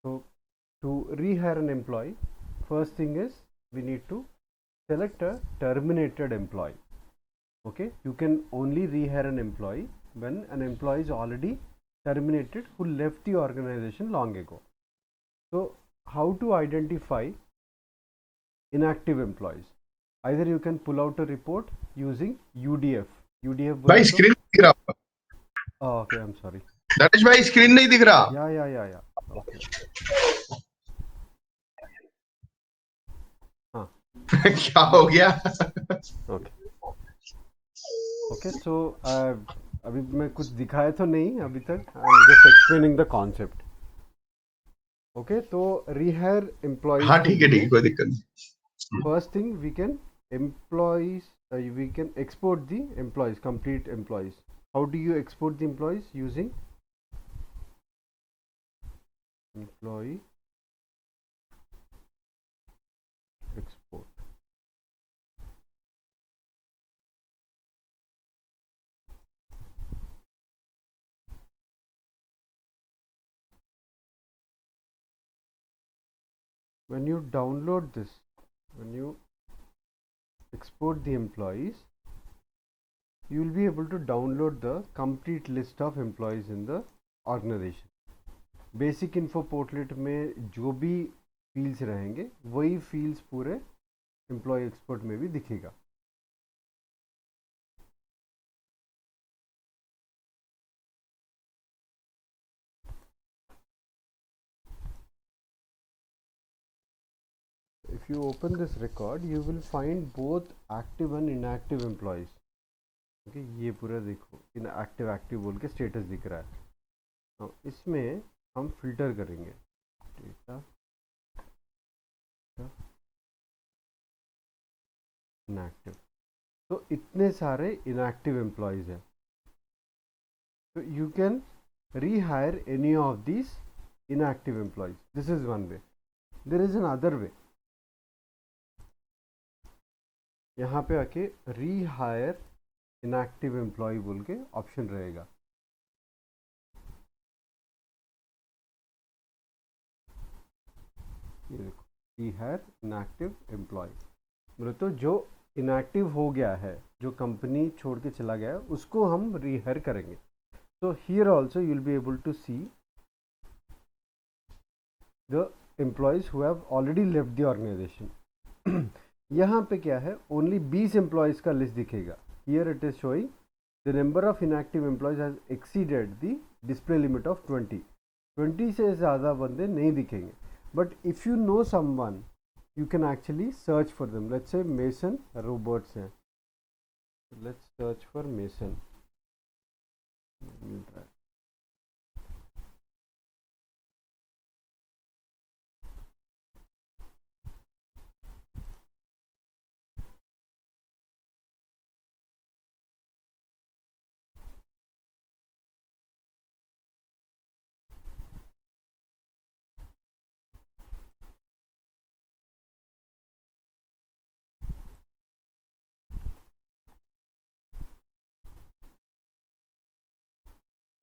So to rehire an employee, first thing is we need to select a terminated employee. Okay, you can only rehire an employee when an employee is already terminated who left the organization long ago. So how to identify inactive employees? Either you can pull out a report using UDF. UDF बोले भाई तो screen दिख रहा आपका? okay, I'm sorry. Naresh भाई screen नहीं दिख रहा? Yeah. Okay. हाँ. क्या हो गया? Okay. Okay. So अभी मैं कुछ दिखाया तो नहीं अभी तक. I'm just explaining the concept. Okay. तो rehire employees हाँ के ठीक है लिए कोई दिक्कत नहीं। first thing we can export the employees, complete employees. How do you export the employees? Using employee export. When you download this, when you export the employees, you will be able to download the complete list of employees in the organization. Basic info port-led में जो भी fields रहेंगे वही fields पूरे employ export में भी दिखेगा. If you open this record, you will find both active and inactive employees. Okay ये पूरा देखो इनएक्टिव एक्टिव बोल के स्टेटस दिख रहा है. तो इसमें हम फिल्टर करेंगे डेटा इनएक्टिव. तो इतने सारे इनएक्टिव एम्प्लॉयज़ हैं. तो you can rehire any of these inactive employees. This is one way. There is another way. यहाँ पे आके rehire inactive employee बोल के ऑप्शन रहेगा. ये देखो rehire inactive employee बोले तो जो इनएक्टिव हो गया है, जो कंपनी छोड़ के चला गया है, उसको हम रीहायर करेंगे. So here also you will be able to see the employees who have already left the organization. यहाँ पे क्या है, ओनली 20 एम्प्लॉयज़ का लिस्ट दिखेगा. Here it is showing the number of inactive employees has exceeded the display limit of 20 से ज़्यादा बंदे नहीं दिखेंगे. But if you know someone you can actually search for them. Let's say Mason robots हैं. Let's search for Mason.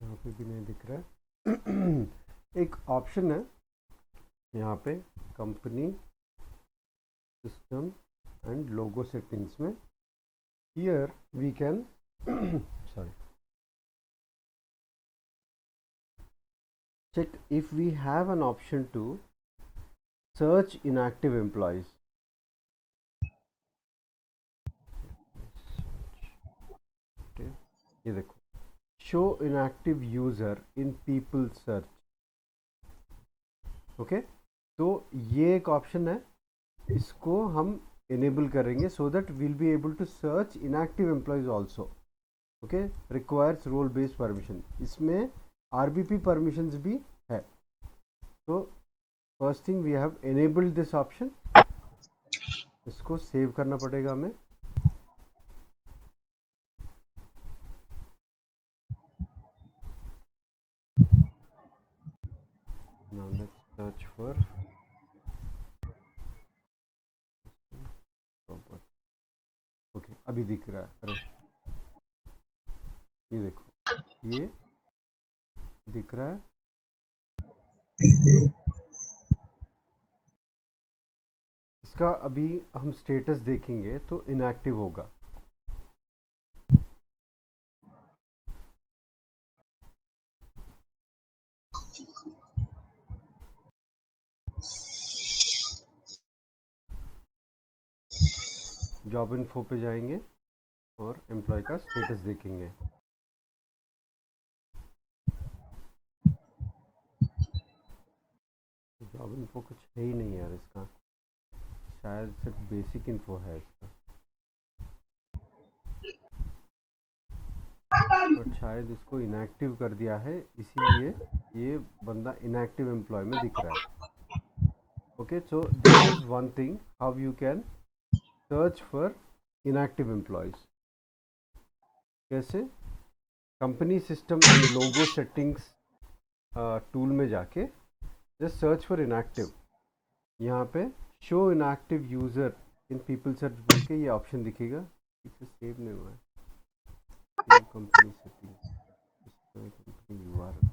यहाँ पे भी नहीं दिख रहा है. एक ऑप्शन है यहाँ पे company system and logo settings में. Here we can sorry check if we have an option to search inactive employees. ये देखो show inactive user in people search. Okay तो ये एक ऑप्शन है, इसको हम इनेबल करेंगे so that will be able to search inactive employees also. Okay requires role based permission. इसमें आरबीपी परमिशंस भी है. तो first thing we have enabled this option. इसको सेव करना पड़ेगा हमें. Now let's search for robot. Okay अभी दिख रहा है. अरे ये देखो ये दिख रहा है. इसका अभी हम स्टेटस देखेंगे तो इनएक्टिव होगा। जॉब इन्फो पे जाएंगे और एम्प्लॉय का स्टेटस देखेंगे। जॉब इन्फो कुछ है ही नहीं यार इसका, शायद सिर्फ बेसिक इन्फो है इसका, बट शायद इसको इनएक्टिव कर दिया है, इसीलिए ये बंदा इनएक्टिव एम्प्लॉय में दिख रहा है। Okay, so this is one thing how you can search for inactive employees. कैसे? Company system and logo settings tool में जाके जस्ट सर्च फॉर इनएक्टिव, यहाँ पे show inactive user in people search बोल के ये ऑप्शन दिखेगा। इसे सेव नहीं हुआ है, company setting, company URL.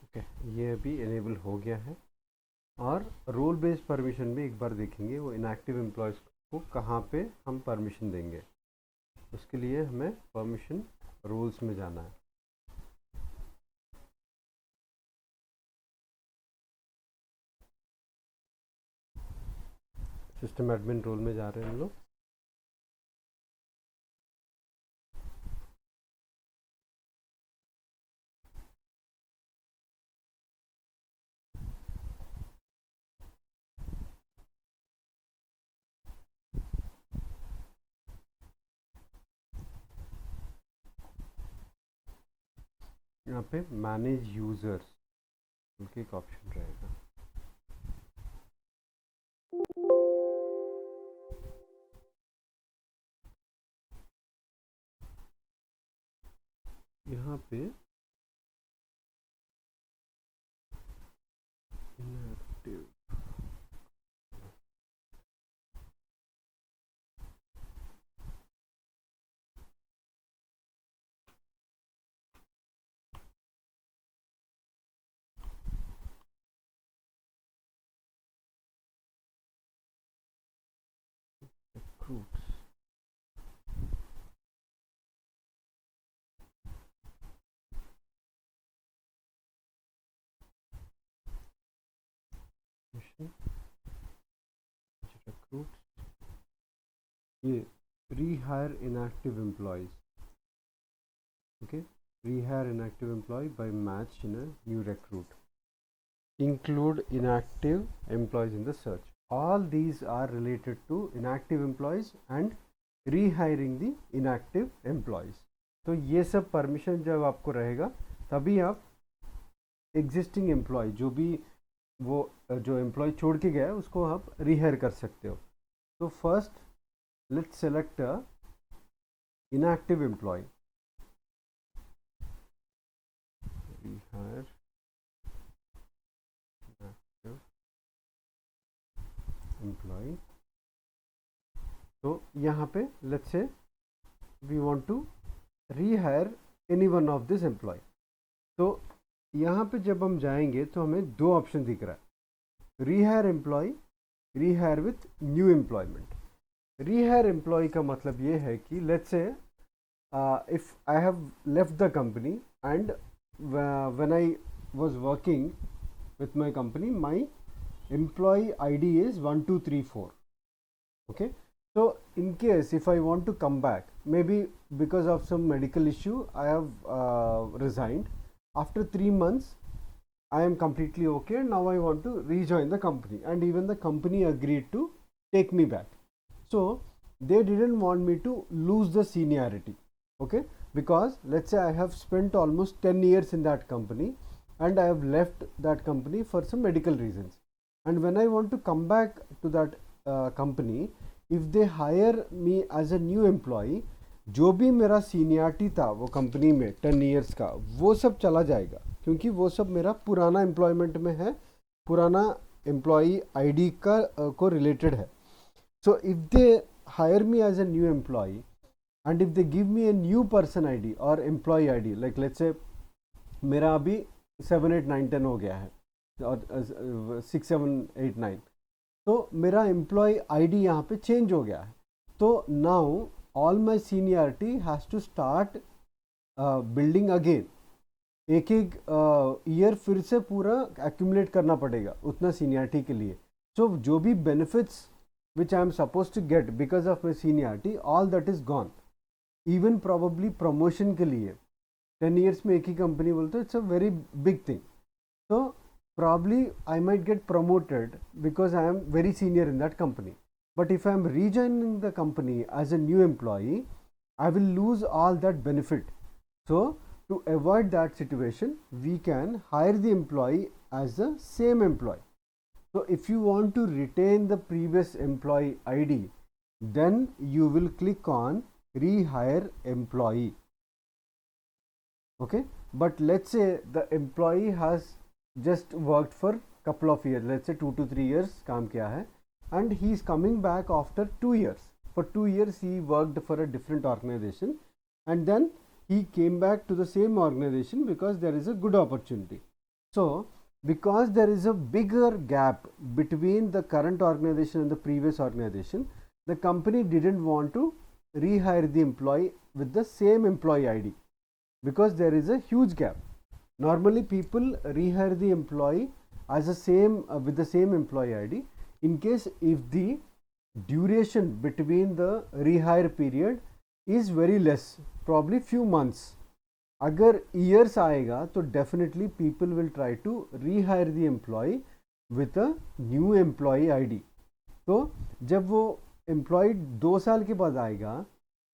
Okay, ये अभी इनेबल हो गया है। और रोल बेस्ड परमिशन भी एक बार देखेंगे, वो इनएक्टिव एम्प्लॉयज़ को कहाँ पे हम परमिशन देंगे। उसके लिए हमें परमिशन रोल्स में जाना है। सिस्टम एडमिन रोल में जा रहे हैं हम लोग। यहाँ पे मैनेज यूज़र्स उनके एक ऑप्शन रहेगा। यहाँ पे इनएक्टिव recruits, recruits, ये rehire inactive employees. Okay, rehire inactive employee by match in a new recruit. Include inactive employees in the search. All these are related to inactive employees and rehiring the inactive employees. तो ये सब permission जब आपको रहेगा तभी आप existing employ जो भी वो जो एम्प्लॉय छोड़ के गया है उसको आप रिहायर कर सकते हो। तो first let's select a inactive employee, rehire inactive employee. तो यहाँ पे let's say we want to rehire any one of this employee। तो यहाँ पे जब हम जाएंगे तो हमें दो ऑप्शन दिख रहा है, rehire employee, rehire with new employment. Rehire employee का मतलब ये है कि let's say if I have left the company and when I was working with my company, my employee ID is 1234. Okay, so in case if I want to come back, maybe because of some medical issue I have resigned. After 3 months I am completely okay and now I want to rejoin the company, and even the company agreed to take me back. So they didn't want me to lose the seniority. Okay, because let's say I have spent almost 10 years in that company and I have left that company for some medical reasons, and when I want to come back to that company, if they hire me as a new employee, जो भी मेरा seniority था वो company में 10 years का, वो सब चला जाएगा, क्योंकि वो सब मेरा पुराना एम्प्लॉयमेंट में है, पुराना एम्प्लॉई आईडी का को रिलेटेड है. So if they hire me as a new employee and if they give me a new person ID or employee ID, like let's say मेरा अभी 7 8 9 10 हो गया है और 6 7 8 9, तो मेरा एम्प्लॉय आईडी यहाँ पे चेंज हो गया है. तो now all my seniority has to start building again. एक एक ईयर फिर से पूरा एक्यूमुलेट करना पड़ेगा उतना सीनियरिटी के लिए. सो जो भी benefits which I am suppose to get because of my seniority, all that is gone. Even probably promotion के लिए 10 इयर्स में एक ही कंपनी बोलते हैं, it's a very big thing. तो probably I might get promoted because I am very senior in that company, but if I am rejoining the company as a new employee, I will lose all that benefit. So to avoid that situation, we can hire the employee as the same employee. So if you want to retain the previous employee ID, then you will click on rehire employee. Okay, but let's say the employee has just worked for couple of years, let's say 2 to 3 years काम किया है, and he is coming back after 2 years. For 2 years he worked for a different organization and then he came back to the same organization because there is a good opportunity. So because there is a bigger gap between the current organization and the previous organization, the company didn't want to rehire the employee with the same employee ID because there is a huge gap. Normally people rehire the employee as a same with the same employee ID in case if the duration between the rehire period is very less, probably few months. अगर years आएगा तो definitely people will try to rehire the employee with a new employee ID. तो जब वो employee 2 साल के बाद आएगा,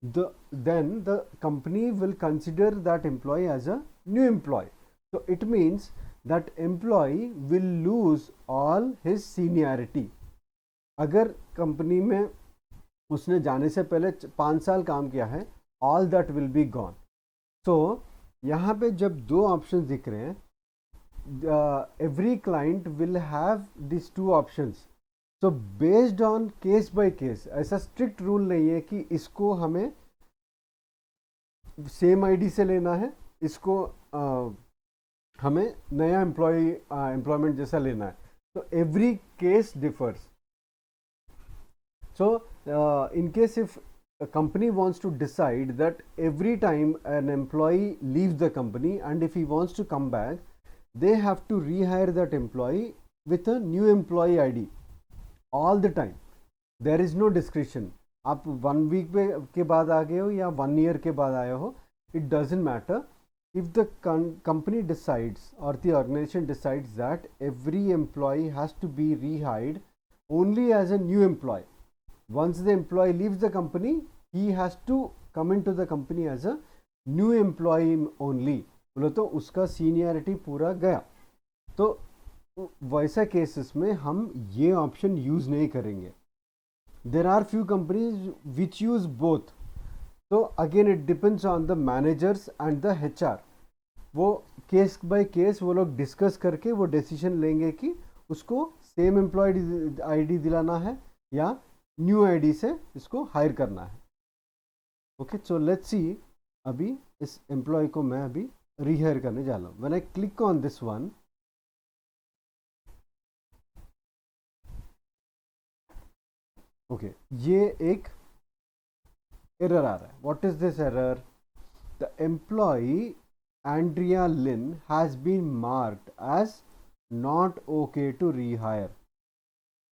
then the company will consider that employee as a new employee. so it means that employee will lose all his seniority. अगर company में उसने जाने से पहले 5 साल काम किया है, all that will be gone. So यहाँ पे जब दो ऑप्शंस दिख रहे हैं, every client will have these two options. So based on case by case, ऐसा strict rule नहीं है कि इसको हमें सेम आईडी से लेना है, इसको हमें नया एम्प्लॉयमेंट जैसा लेना है. तो every case differs. So in case if a company wants to decide that every time an employee leaves the company and if he wants to come back, they have to rehire that employee with a new employee ID all the time. There is no discretion. आप 1 week के बाद आ गए हो या 1 year के बाद आए हो, it doesn't matter. If the company decides or the organization decides that every employee has to be rehired only as a new employee, once the employee leaves the company, he has to come into the company as a new employee only. बोलो तो उसका seniority पूरा गया. तो वैसा cases में हम ये ऑप्शन यूज़ नहीं करेंगे. There are few companies which use both. तो again it depends on the managers and the HR. वो केस बाय केस वो लोग डिस्कस करके वो डिसीजन लेंगे कि उसको सेम एम्प्लॉय आईडी दिलाना है या न्यू आईडी से इसको हायर करना है. Okay, so let's see. अभी इस एम्प्लॉय को मैं अभी रीहायर करने जा रहा हूँ. When I click on this one, okay, ये एक एरर आ रहा है. What is this error? The employee Andrea Lynn has been marked as not okay to rehire.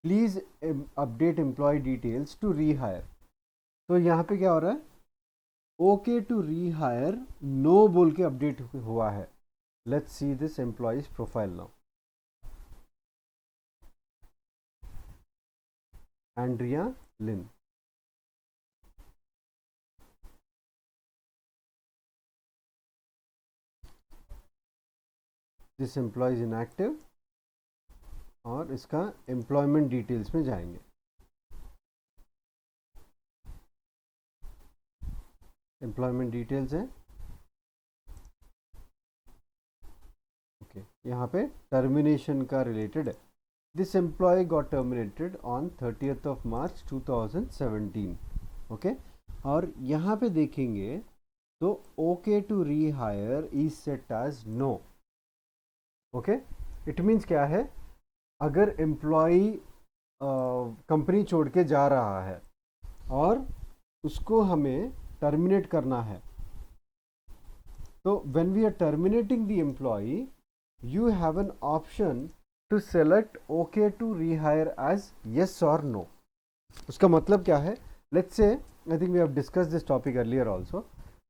Please update employee details to rehire. तो यहाँ पे क्या हो रहा है? Okay to rehire no बोल के अपडेट हुआ है. Let's see this employee's profile now. Andrea Lynn. This employee is inactive. और इसका एम्प्लॉयमेंट डिटेल्स में जाएंगे. एम्प्लॉयमेंट डिटेल्स है. ओके, यहाँ पे टर्मिनेशन का रिलेटेड है. This employee got terminated on 30th of March 2017. Okay, और यहाँ पे देखेंगे तो okay to rehire is set as no. Okay, it means क्या है? अगर एम्प्लॉई कंपनी छोड़ के जा रहा है और उसको हमें टर्मिनेट करना है, तो when we are terminating the employee, you have an option to select okay to rehire as yes और नो. उसका मतलब क्या है? Let's say, I think we have discuss this topic earlier also.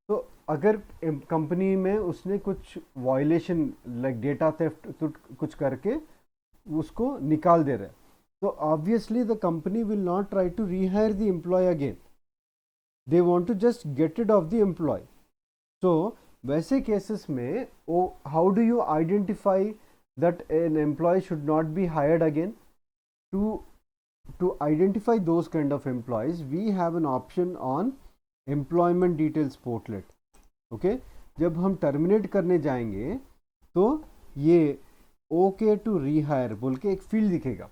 तो अगर कंपनी में उसने कुछ वायलेशन लाइक डेटा थेफ्ट कुछ करके उसको निकाल दे रहे, तो obviously the company will not try to rehire the employee again. They want to just get it off the employee. तो वैसे केसेस में how do you identify that an employee should not be hired again? To identify those kind of employees, we have an option on employment details portlet. Okay, जब हम terminate करने जाएंगे तो ये okay to rehire बोल के एक field दिखेगा.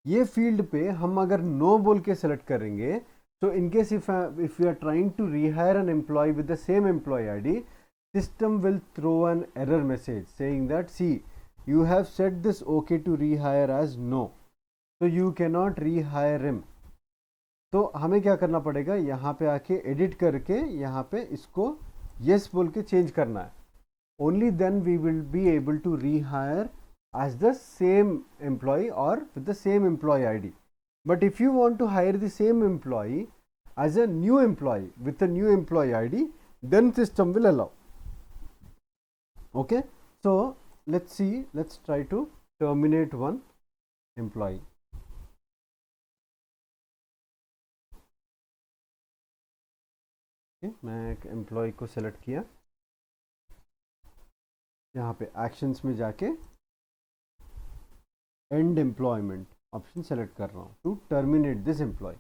ये फील्ड पे हम अगर नो बोल के सेलेक्ट करेंगे, तो in case if we are trying to rehire an employee with the same employee ID, system will throw an error message saying that, see, you have set this okay to rehire as no, so you cannot rehire him. तो हमें क्या करना पड़ेगा? यहाँ पे आके edit करके यहाँ पे इसको yes बोल के चेंज करना है. Only then we will be able to rehire as the same employee or with the same employee ID. But if you want to hire the same employee as a new employee with a new employee ID, then system will allow. Okay, so let's see, let's try to terminate one employee. Okay, मैं एक employ को select किया. यहाँ पे actions में जाके and employment option select कर रहा हूँ to terminate this employee.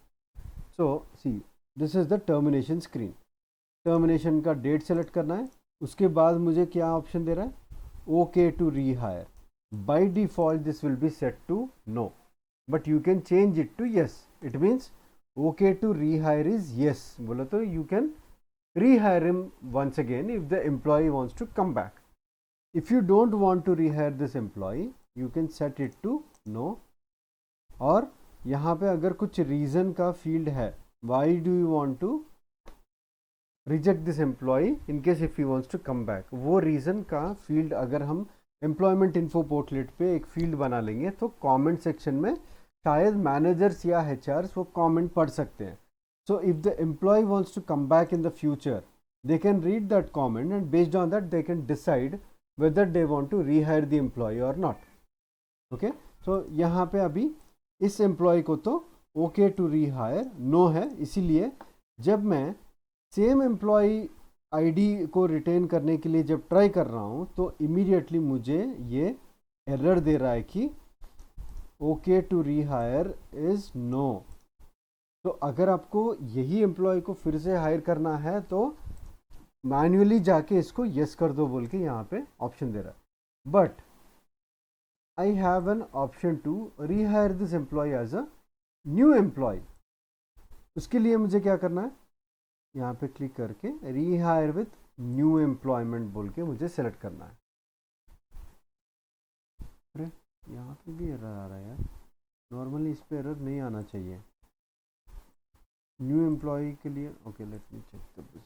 So see, this is the termination screen. Termination का डेट सेलेक्ट करना है. उसके बाद मुझे क्या ऑप्शन दे रहा है? Okay to rehire. By default this will be set to no, but you can change it to yes. It means okay to rehire is yes बोला तो you can rehire him once again if the employee wants to come back. If you don't want to rehire this employee, you can set it to no. और यहाँ पे अगर कुछ reason का field है, why do you want to reject this employee in case if he wants to come back, वो reason का field अगर हम एम्प्लॉयमेंट इन्फो पोर्टलेट पे एक फील्ड बना लेंगे तो कमेंट सेक्शन में शायद मैनेजर्स या एचआर्स वो कमेंट पढ़ सकते हैं. So if the employee wants to come back in the future, they can read that comment and based on that they can decide whether they want to rehire the employee or not. Okay, so यहाँ पे अभी इस employee को तो okay to rehire no है, इसीलिए जब मैं same employee ID को रिटेन करने के लिए जब ट्राई कर रहा हूँ तो immediately मुझे ये एरर दे रहा है कि okay to rehire is no. तो अगर आपको यही एम्प्लॉय को फिर से हायर करना है तो मैन्युअली जाके इसको यस कर दो बोल के यहाँ पे ऑप्शन दे रहा है. But I have an option to rehire this employee as a new employee. उसके लिए मुझे क्या करना है? यहाँ पे क्लिक करके रीहायर विथ न्यू एम्प्लॉयमेंट बोल के मुझे सेलेक्ट करना है। अरे यहाँ पे भी एरर आ रहा है यार, नॉर्मली इस पे एरर नहीं आना चाहिए। न्यू एम्प्लॉय के लिए okay, let me check this.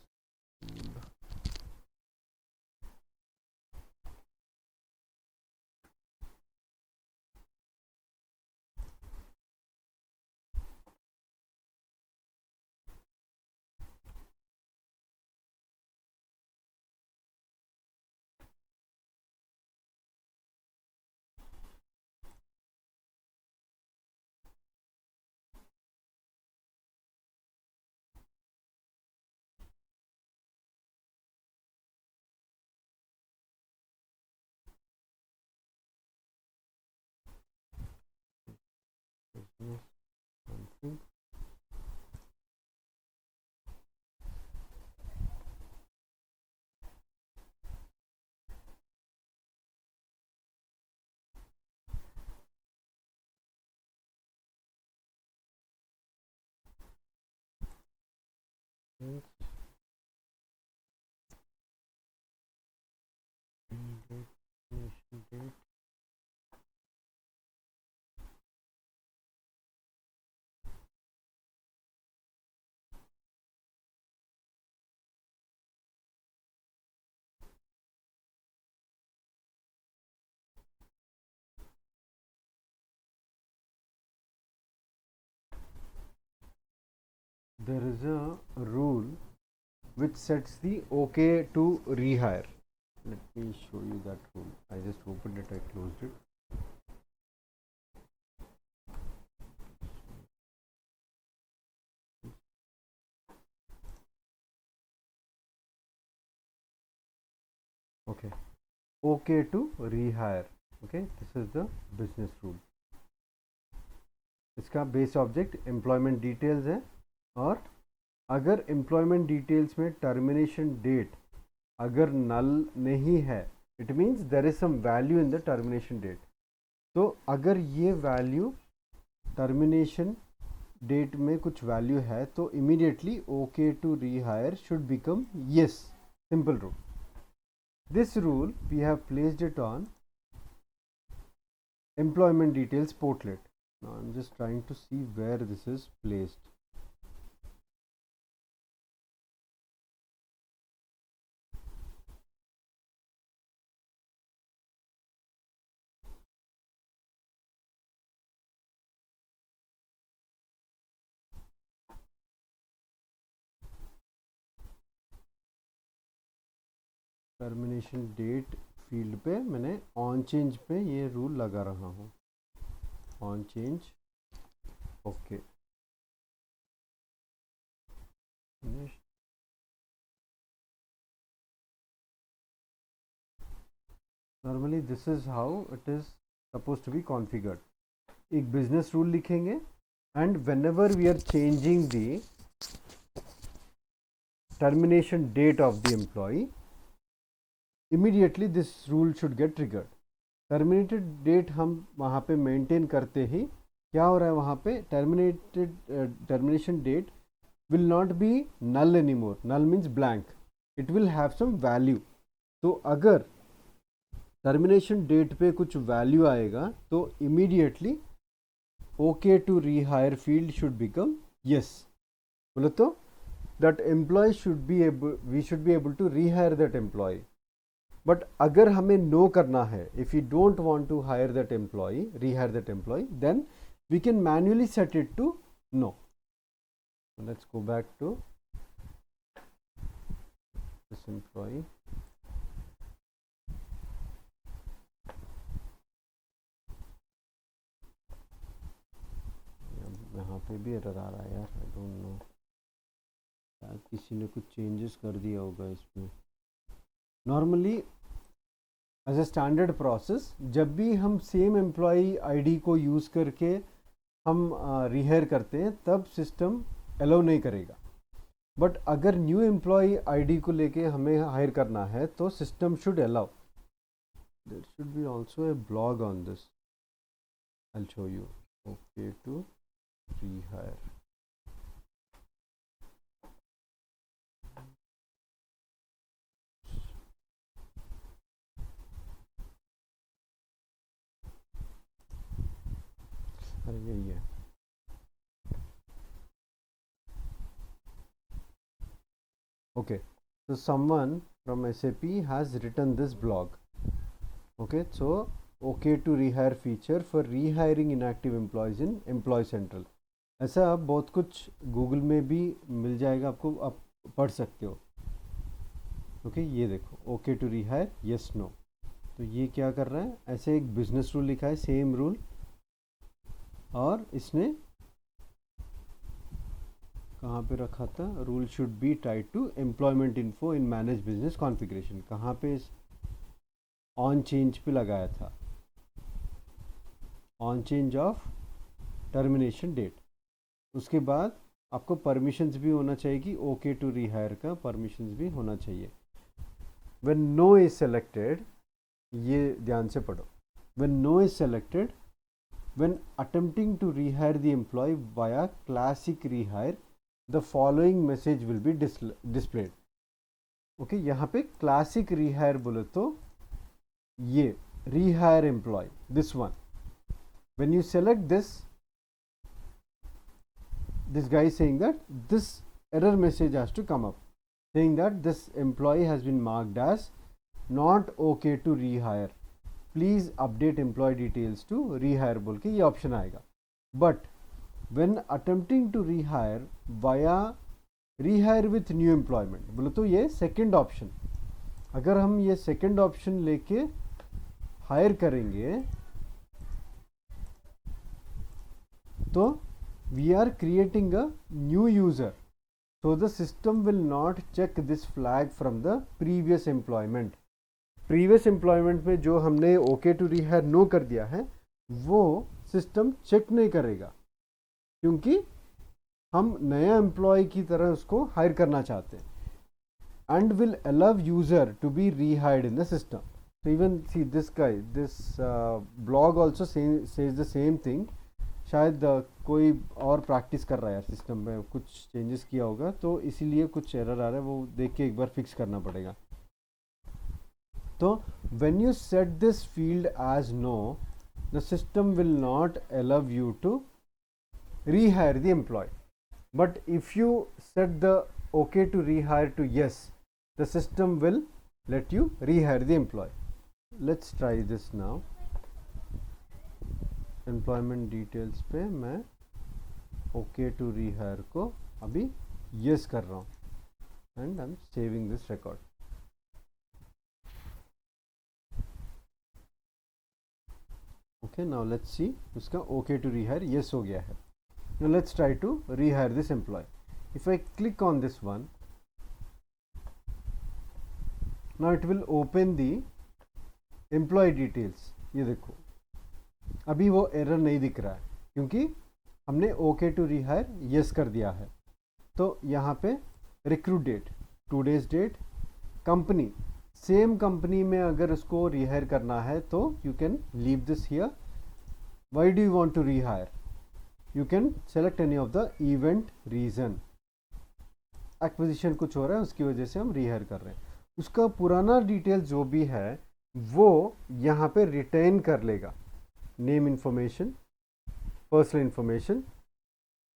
something. Date. There is a rule which sets the OK to rehire. Let me show you that rule. I just opened it, I closed it. Okay, OK to rehire. Okay, this is the business rule. इसका base object employment details है, और अगर employment details में termination date अगर null नहीं है, it means there is some value in the termination date. तो अगर ये वैल्यू टर्मिनेशन डेट में कुछ वैल्यू है तो immediately okay to rehire should become yes. Simple rule. This rule we have placed it on employment details portlet. Now I'm just trying to see where this is placed. Termination date field पे मैंने on change पे ये rule लगा रहा हूँ, on change okay. Normally this is how it is suppose to be configured. एक business rule लिखेंगे and whenever we are changing the termination date of the employee, immediately this rule should get triggered. Terminated date हम वहाँ पे maintain करते ही क्या हो रहा है, वहाँ पे termination date will not be null any more. Null means blank, it will have some value. तो अगर टर्मिनेशन डेट पे कुछ वैल्यू आएगा तो immediately okay to rehire field should become yes. बोलो तो that employee should be able, we should be able to rehire that employee. But अगर हमें नो करना है, if you don't want to hire that employee, rehire that employee, then we can manually set it to no. Let's go back to this employee. यहाँ पे भी error आ रहा है यार, आई डोंट नो, शायद किसी ने कुछ चेंजेस कर दिया होगा इसमें। Normally as a standard process जब भी हम सेम एम्प्लॉय आईडी को यूज़ करके हम रिहायर करते हैं तब सिस्टम अलाउ नहीं करेगा। बट अगर न्यू एम्प्लॉय आईडी को लेके हमें हायर करना है तो system should allow. There should be also a block on this, I will show you. Okay to rehire. अरे यही है। Okay, so someone from SAP has written this blog. Okay, so okay to rehire feature for rehiring inactive employees in Employee Central. ऐसा आप बहुत कुछ Google में भी मिल जाएगा आपको, आप पढ़ सकते हो। ओके ये देखो, okay to rehire yes no. तो ये क्या कर रहा है, ऐसे एक बिजनेस रूल लिखा है, सेम रूल, और इसने कहाँ पे रखा था, rule should be tied to employment info in manage business configuration. कहाँ पे, ऑन चेंज पे लगाया था, on change of termination date. उसके बाद आपको परमिशंस भी होना चाहिए कि ओके टू रिहायर का परमिशंस भी होना चाहिए। व्हेन नो इज सेलेक्टेड, ये ध्यान से पढ़ो, when no is selected, when attempting to rehire the employee via classic rehire, the following message will be displayed. Okay, यहाँ पे क्लासिक रिहायर बोले तो ये rehire employee, this one, when you select this guy is saying that this error message has to come up saying that this employee has been marked as not okay to rehire, please update employee details to rehire बोल के ये option आएगा। But when attempting to rehire via rehire with new employment बोले तो ये second option, अगर हम ये सेकेंड ऑप्शन लेके हायर करेंगे तो we are creating a new user, so the system will not check this flag from the previous employment. previous employment में जो हमने okay to rehire no कर दिया है वो सिस्टम चेक नहीं करेगा, क्योंकि हम नया एम्प्लॉय की तरह उसको हायर करना चाहते हैं, and will allow user to be rehired in the system. So even see this guy, this blog also says the same thing. शायद कोई और प्रैक्टिस कर रहा है यार, सिस्टम में कुछ चेंजेस किया होगा तो इसीलिए कुछ एरर आ रहा है, वो देख के एक बार फिक्स करना पड़ेगा। तो when you set this field as no, the system will not allow you to rehire the employee, but if you set the okay to rehire to yes, the system will let you rehire the employee. Let's try this now. Employment details पे मैं okay to rehire को अभी yes कर रहा हूँ and I am saving this record. Okay, now let's see, उसका okay to rehire yes हो गया है। Now let's try to rehire this employee. If I click on this one, now it will open the employee details. ये देखो अभी वो error नहीं दिख रहा है क्योंकि हमने ओके टू रीहायर यस कर दिया है। तो यहाँ पे recruit date, today's date, company, same company में अगर उसको रीहायर करना है तो you can leave this here. Why do you want to rehire, you can select any of the event reason. Acquisition कुछ हो रहा है उसकी वजह से हम रीहायर कर रहे हैं, उसका पुराना डिटेल जो भी है वो यहाँ पे रिटेन कर लेगा। नेम इन्फॉर्मेशन, पर्सनल इन्फॉर्मेशन,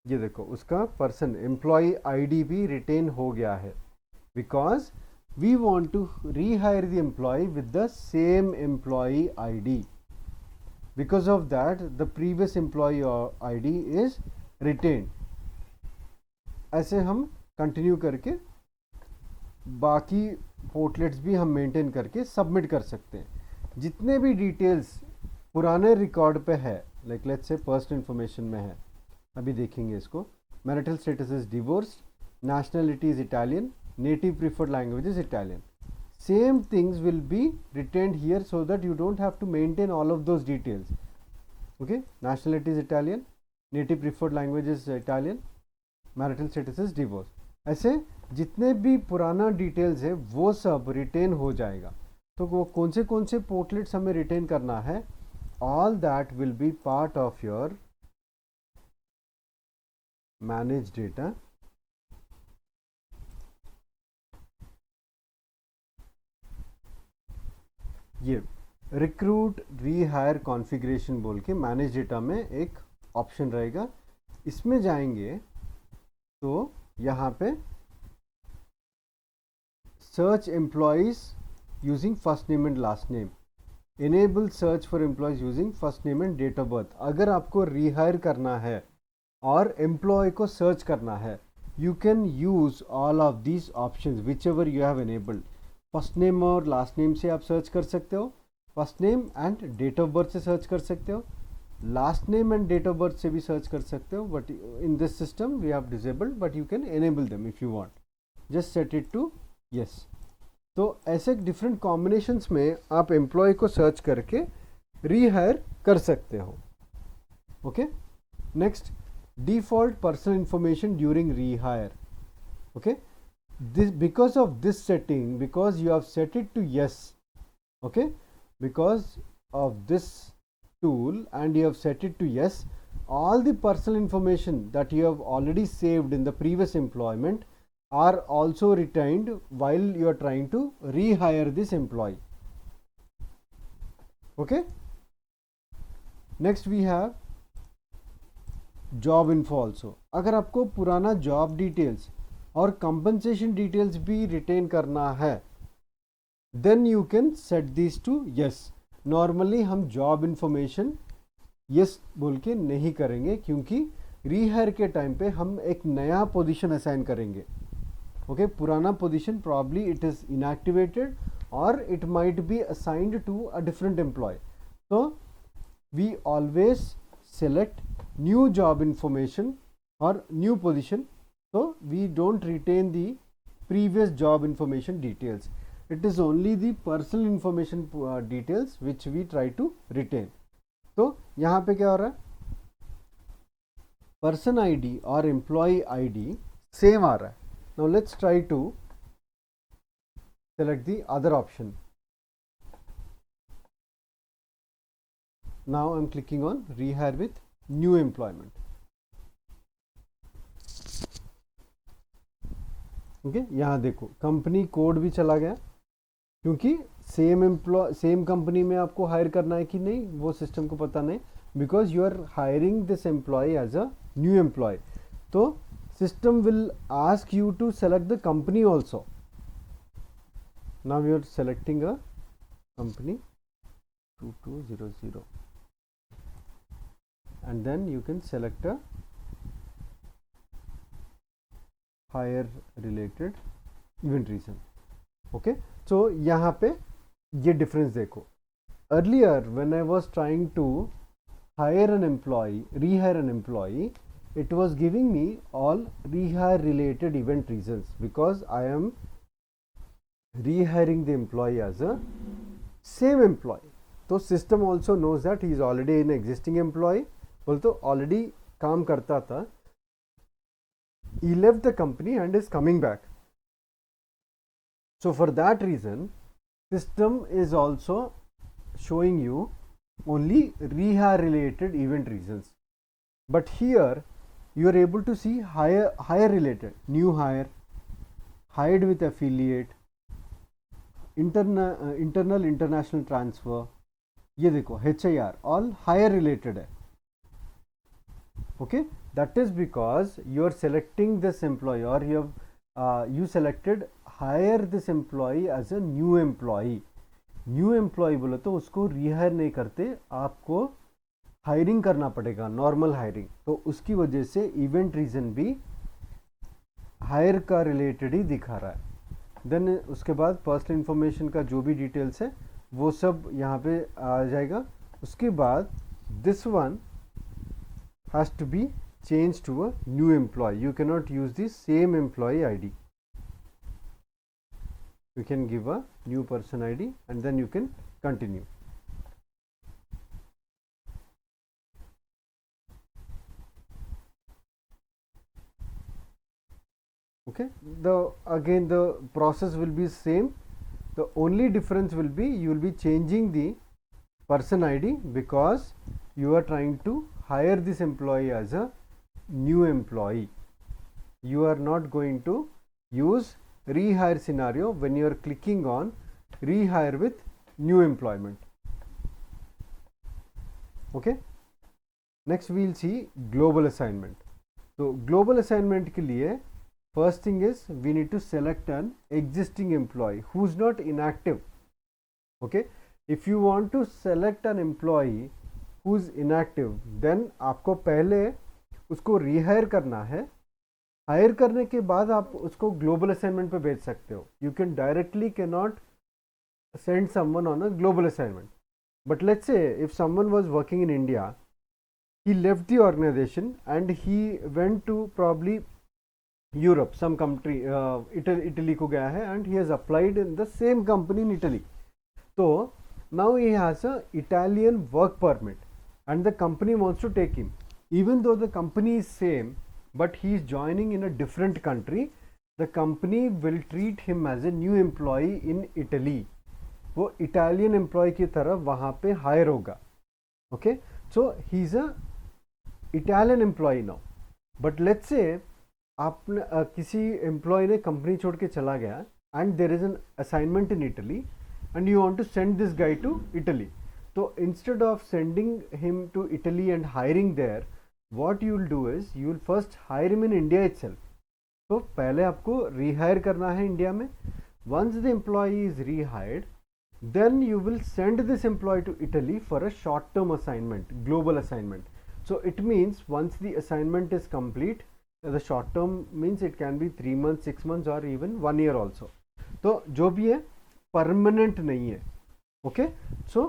ये देखो उसका पर्सन एम्प्लॉय आईडी भी रिटेन हो गया है, because we want to rehire the employee with the same employee ID. Because of that the previous employee ID is retained. ऐसे हम कंटिन्यू करके बाकी पोर्टलेट्स भी हम मेंटेन करके सबमिट कर सकते हैं। जितने भी डिटेल्स पुराने रिकॉर्ड पे है, like let's say personal information में है, अभी देखेंगे इसको। Marital status is divorce, nationality is Italian, native preferred language is Italian. Same things will be retained here so that you don't have to maintain all of those details. Okay, nationality is Italian, native preferred language is Italian, marital status is divorce. ऐसे जितने भी पुराना details है वो सब retain हो जाएगा। तो वो कौन से पोर्टलेट्स हमें रिटेन करना है, all that will be part of your managed data। ये रिक्रूट रीहायर कॉन्फ़िगरेशन बोल के मैनेज डेटा में एक ऑप्शन रहेगा, इसमें जाएंगे तो यहाँ पे search employees using first name and last name, enable search for employees using first name and date of birth. अगर आपको रिहायर करना है और एम्प्लॉय को सर्च करना है, you can use all of these options whichever you have enabled। First name और last name से आप सर्च कर सकते हो, first name and date of birth से सर्च कर सकते हो, last name and date of birth से भी सर्च कर सकते हो, but in this system we have disabled, but you can enable them if you want, just set it to yes. तो ऐसे डिफरेंट कॉम्बिनेशंस में आप एम्प्लॉय को सर्च करके रीहायर कर सकते हो। Okay, next, default personal information during rehire। okay, this because of this setting, because you have set it to yes, okay, because of this tool and you have set it to yes, all the personal information that you have already saved in the previous employment are also retained while you are trying to rehire this employee। okay, next we have job info also. अगर आपको पुराना job details और compensation details भी retain करना है, then you can set this to yes. Normally हम job information yes बोल के नहीं करेंगे, क्योंकि रीहायर के टाइम पे हम एक नया पोजीशन असाइन करेंगे। ओके, पुराना position probably it is inactivated और it might be assigned to a different employee. तो we always select new job information or new position, so we don't retain the previous job information details, it is only the personal information details which we try to retain। तो यहाँ पे क्या हो रहा है, person ID और employee ID same आ रहा है। Now let's try to select the other option. Now I'm clicking on rehire with new employment। okay, यहाँ देखो कंपनी कोड भी चला गया, क्योंकि सेम कंपनी में आपको हायर करना है कि नहीं वो सिस्टम को पता नहीं, because you are hiring this employee as a new employee. तो system will ask you to select the company also. Now you are selecting a company 2200 and then you can select a hire related event reason। okay, so यहाँ पे ये difference देखो, earlier when I was trying to hire an employee, rehire an employee, it was giving me all rehire related event reasons because I am rehiring the employee as a same employee। तो system also knows that he is already an existing employee, बोल तो already काम करता था, he left the company and is coming back, so for that reason system is also showing you only rehire related event reasons, but here you are able to see hire related, new hire, hired with affiliate, internal international transfer, ये देखो HIR all hire related है। okay, that is because you are selecting this employee or you have you selected hire this employee as a new employee। New employ बोले तो उसको rehire नहीं करते, आपको hiring करना पड़ेगा, नॉर्मल हायरिंग। तो उसकी वजह से इवेंट रीजन भी हायर का रिलेटेड ही दिखा रहा है। देन उसके बाद पर्सनल इंफॉर्मेशन का जो भी डिटेल्स है वो सब यहाँ पे आ जाएगा। उसके बाद this one has to be changed to a new employee, you cannot use the same employee ID, you can give a new person ID and then you can continue। okay, again the process will be same, the only difference will be you will be changing the person ID because you are trying to hire this employee as a new employee। You are not going to use rehire scenario when you are clicking on rehire with new employment। okay, next we'll see global assignment. तो global assignment के लिए first thing is we need to select an existing employee who is not inactive. Okay, if you want to select an employee who is inactive then आपको पहले उसको rehire करना है. Higher करने के बाद आप उसको ग्लोबल असाइनमेंट पे भेज सकते हो. You can directly can not send someone on a global assignment. But let's say if someone was working in India, he left the organization and he went to probably Europe, some country, Italy को गया है and he has applied in the same company in Italy. So now he has a Italian work permit and the company wants to take him. Even though the company is same, but he is joining in a different country, the company will treat him as a new employee in Italy. वो Italian employee की तरह वहाँ पे hire होगा. Okay, so he is a Italian employee now. But let's say आपने किसी employ ने company छोड़ के चला गया and there is an assignment in Italy and you want to send this guy to Italy. तो instead of sending him to Italy and hiring there, what you will do is you will first hire him in India itself. तो पहले आपको rehire करना है India में. Once the employee is rehired, then you will send this employee to Italy for a short term assignment, global assignment. So it means once the assignment is complete, the short term means it can be 3 months, 6 months or even 1 year also. तो जो भी है permanent नहीं है. Okay, सो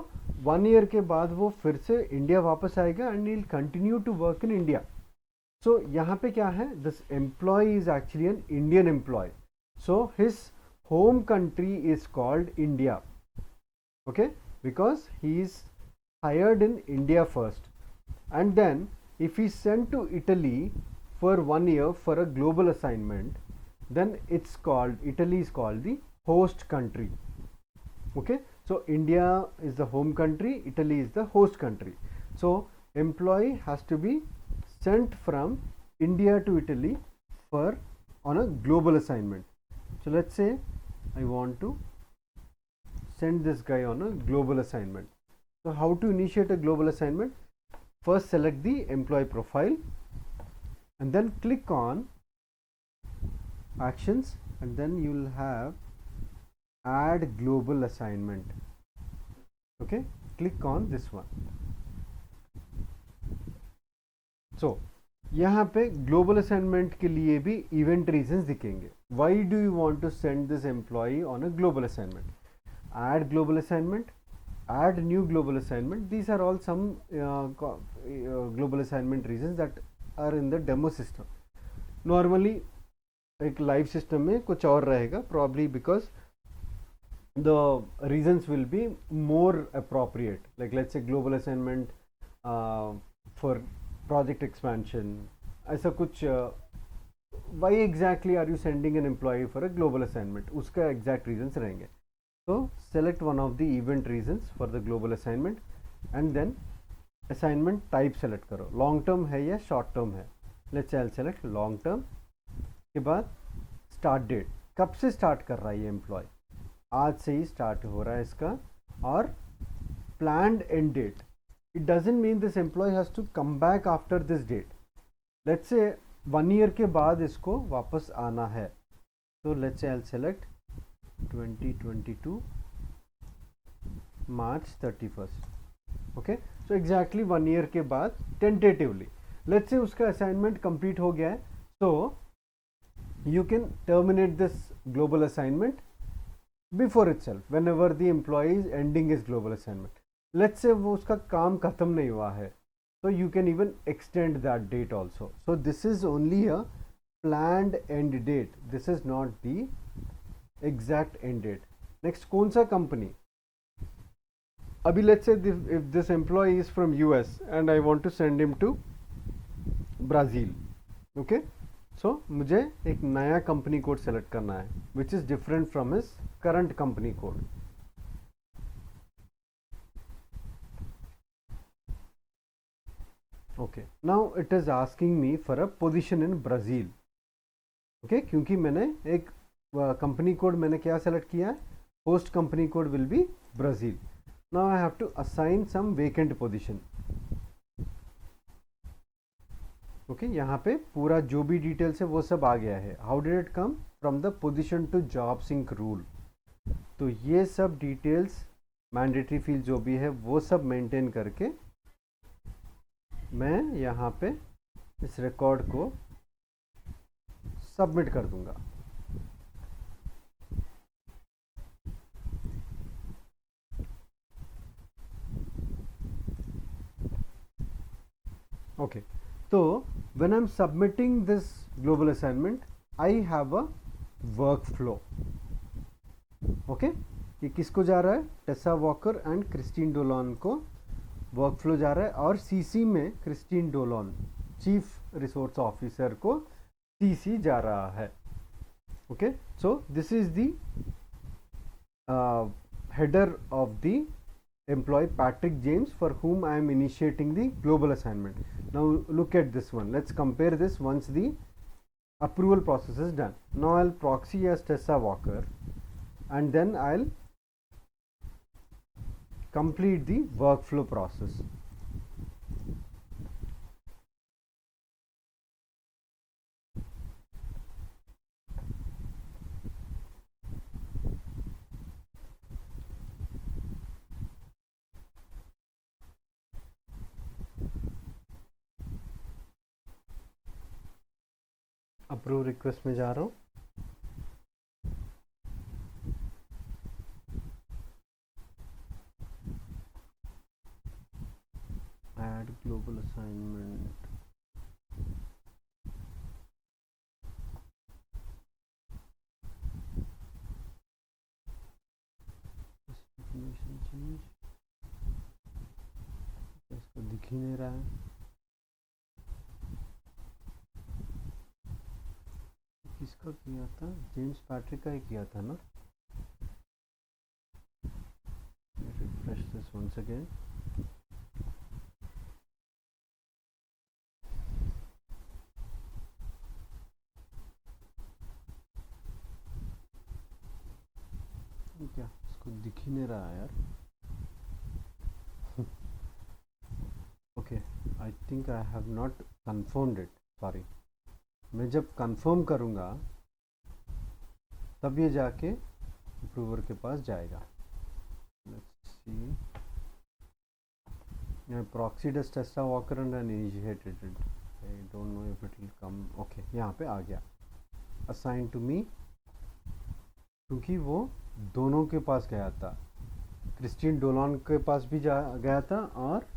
1 year के बाद वो फिर से इंडिया वापस आएगा and will continue to work in India. So यहाँ पे क्या है, this employee is actually an Indian employee. So his home country is called India. Okay, because he is hired in India first, and then if he sent to Italy for 1 year for a global assignment, then it's called, Italy is called the host country. Okay, so India is the home country, Italy is the host country. So employee has to be sent from India to Italy for on a global assignment. So let's say I want to send this guy on a global assignment. So how to initiate a global assignment? First select the employee profile and then click on actions and then you will have add global assignment. Okay, click on this one. So यहाँ पे global assignment के लिए भी event reasons दिखेंगे. Why do you want to send this employee on a global assignment? Add global assignment, add new global assignment. These are all some global assignment reasons that are in the demo system. Normally एक live system में कुछ और रहेगा, probably because the reasons will be more appropriate. Like let's say global assignment for project expansion. ऐसा कुछ why exactly are you sending an employee for a global assignment? उसका exact reasons रहेंगे. So select one of the event reasons for the global assignment and then assignment type select करो. Long term है या short term है. Let's say I'll select long term. के बाद start date, कब से start कर रहा है ये employee? आज से ही start हो रहा है इसका. और planned end date, it doesn't mean this employee has to come back after this date. Let's say 1 year के बाद इसको वापस आना है. So let's say I'll select 2022 March 31st. Okay, so exactly 1 year के बाद tentatively, let's say उसका assignment complete हो गया है, so you can terminate this global assignment before itself whenever the employee is ending his global assignment. Let's say वो उसका काम खत्म नहीं हुआ है, so you can even extend that date also. So this is only a planned end date. This is not the exact end date. Next, कौन सा company? अभी let's say if this employee is from US and I want to send him to Brazil. Okay, so मुझे एक नया company code select करना है which is different from his current company code. Okay, now it is asking me for a position in Brazil. Okay, क्योंकि मैंने एक company code मैंने क्या सेलेक्ट किया है, host company code will be Brazil. Now I have to assign some vacant position. Okay यहाँ पे पूरा जो भी डिटेल्स है वो सब आ गया है. How did it come? From the position to job sync rule. तो ये सब डिटेल्स मैंडेटरी फील्ड जो भी है वो सब मेंटेन करके मैं यहाँ पे इस रिकॉर्ड को सबमिट कर दूंगा. ओके, तो when I'm submitting this global assignment, I have a workflow. Okay, ये किसको जा रहा है? टेसा वॉकर एंड क्रिस्टीन डोलॉन को वर्कफ्लो जा रहा है, और सीसी में क्रिस्टीन डोलॉन चीफ रिसोर्स ऑफिसर को सीसी जा रहा है. Okay, so this is the header of the employee Patrick James, for whom I am initiating the global assignment. Now look at this one. Let's compare this once the approval process is done. Now I'll proxy as Tessa Walker, and then I'll complete the workflow process. Approve request में जा रहा हूँ. Add global assignment. Information change. इसको दिख ही नहीं रहा है. किसका किया था? जेम्स पैट्रिक का ही किया था ना. Refresh this once again. क्या इसको दिख ही नहीं रहा यार. Okay, I think I have not confirmed it. Sorry. मैं जब कंफर्म करूँगा तब ये जाके अप्रूवर के पास जाएगा. Let's see. I proxied as Tessa Walker and initiated it. I don't know if it will come. Okay, यहाँ पे आ गया. Assigned to me, क्योंकि वो दोनों के पास गया था. क्रिस्टीन डोलॉन के पास भी गया था और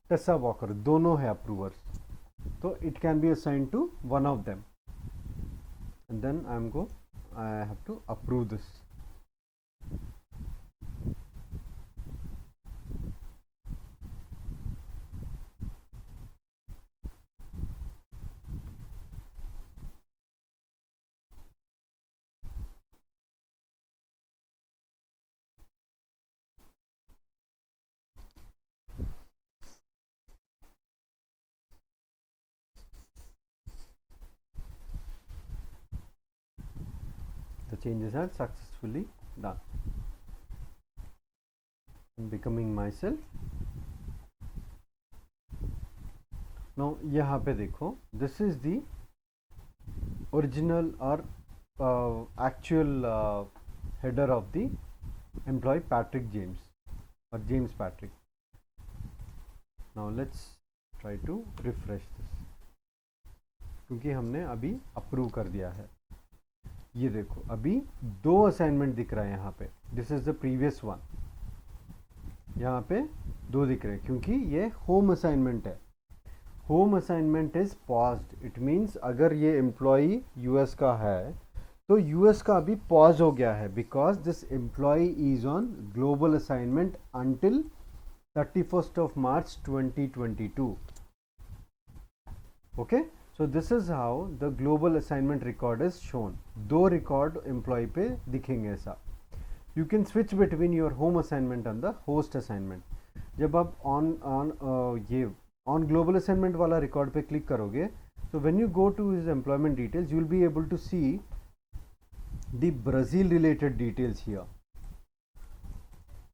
टेसा वॉकर, दोनों है अप्रूवर्स. तो it can be assigned to one of them, and then I have to approve this. The changes are successfully done. I'm becoming myself. Now यहाँ पे देखो, this is the original or actual header of the employee Patrick James or James Patrick. Now let's try to refresh this, क्योंकि हमने अभी approve कर दिया है. ये देखो अभी दो असाइनमेंट दिख रहा है यहाँ पे. This is the previous one. यहाँ पे दो दिख रहे हैं क्योंकि ये होम असाइनमेंट है. Home assignment is paused. It means अगर ये एम्प्लॉई यूएस का है तो यूएस का अभी पॉज हो गया है, because this employee is on global assignment until 31st of March 2022. Okay, so this is how the global assignment record is shown. दो रिकॉर्ड एम्प्लॉय पे दिखेंगे ऐसा. You can switch between your home assignment and the host assignment. जब आप on global assignment वाला record पे click करोगे, so when you go to his employment details, you will be able to see the Brazil related details here.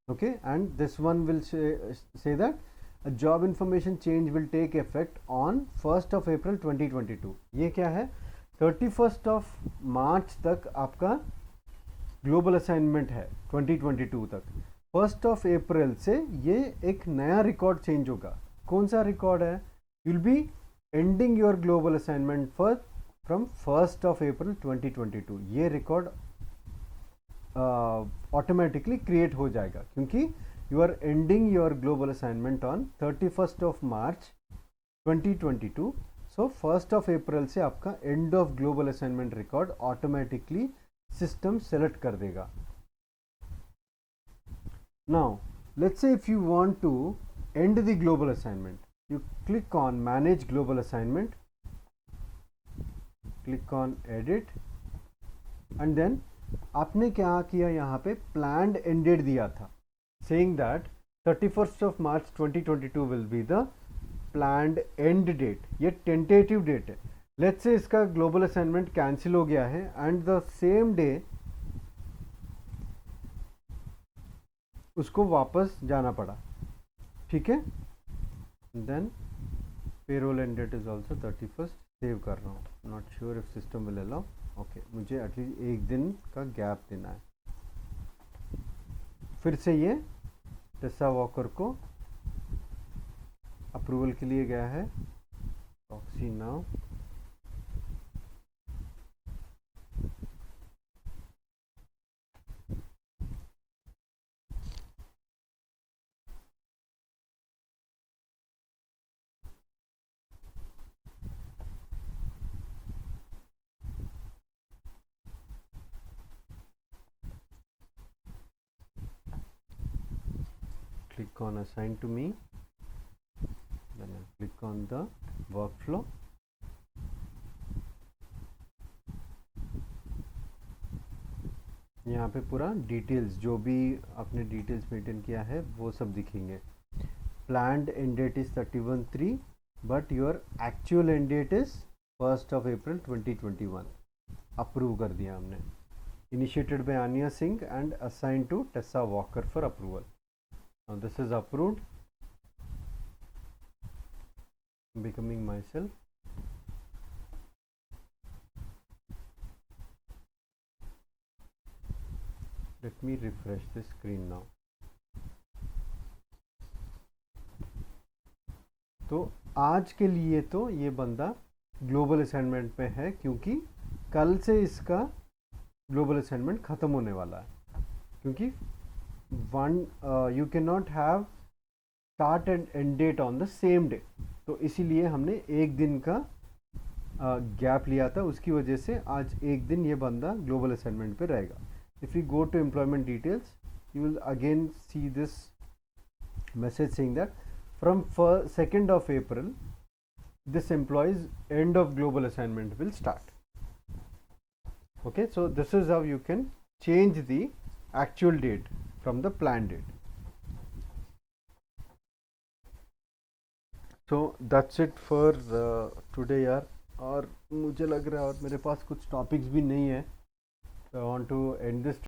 Okay, and this one will say that a job information change will take effect on 1st of April 2022. ये क्या है, 31st of March तक आपका global assignment है 2022 तक. 1st of April से ये एक नया रिकॉर्ड चेंज होगा. कौन सा रिकॉर्ड है? You'll be ending your global assignment from 1st of April 2022. ये रिकॉर्ड ऑटोमेटिकली क्रिएट हो जाएगा क्योंकि you are ending your global assignment on 31st of March 2022. So 1st of April से आपका end of global assignment record automatically system select कर देगा. Now let's say if you want to end the global assignment, you click on manage global assignment, click on edit, and then आपने क्या किया, यहाँ पे planned end date दिया था, saying that 31st of March 2022 will be the planned end date. ये tentative date है. Let's say इसका global assignment cancel हो गया है and the same day उसको वापस जाना पड़ा, ठीक है. Then payroll end date is also 31st. Save कर रहा हूँ. Not sure if system will allow. Okay, मुझे एटलीस्ट एक दिन का गैप देना है. फिर से ये टेसा वॉकर को अप्रूवल के लिए गया है. Proxy now. Click on assign to me, then I'll click on the workflow. यहाँ पे पूरा डिटेल्स, जो भी आपने डिटेल्स मेंटेन किया है वो सब दिखेंगे. Planned end date is 31/3 but your actual end date is 1st of April 2021. Approve कर दिया हमने. Initiated by Ania Singh and assign to Tessa Walker for approval. Now this is approved. I'm becoming myself. Let me refresh the screen now. तो आज के लिए तो ये बंदा ग्लोबल असाइनमेंट पे है क्योंकि कल से इसका ग्लोबल असाइनमेंट ख़त्म होने वाला है. क्योंकि you cannot have start and end date on the same day. तो इसीलिए हमने एक दिन का गैप लिया था. उसकी वजह से आज एक दिन ये बंदा ग्लोबल असाइनमेंट पे रहेगा. If you go to employment details, you will again see this message saying that from 2nd of April this employee's end of global assignment will start. Okay, so this is how you can change the actual date from the planned date. So that's it for today यार. और मुझे लग रहा है और मेरे पास कुछ topics भी नहीं है. I want to end this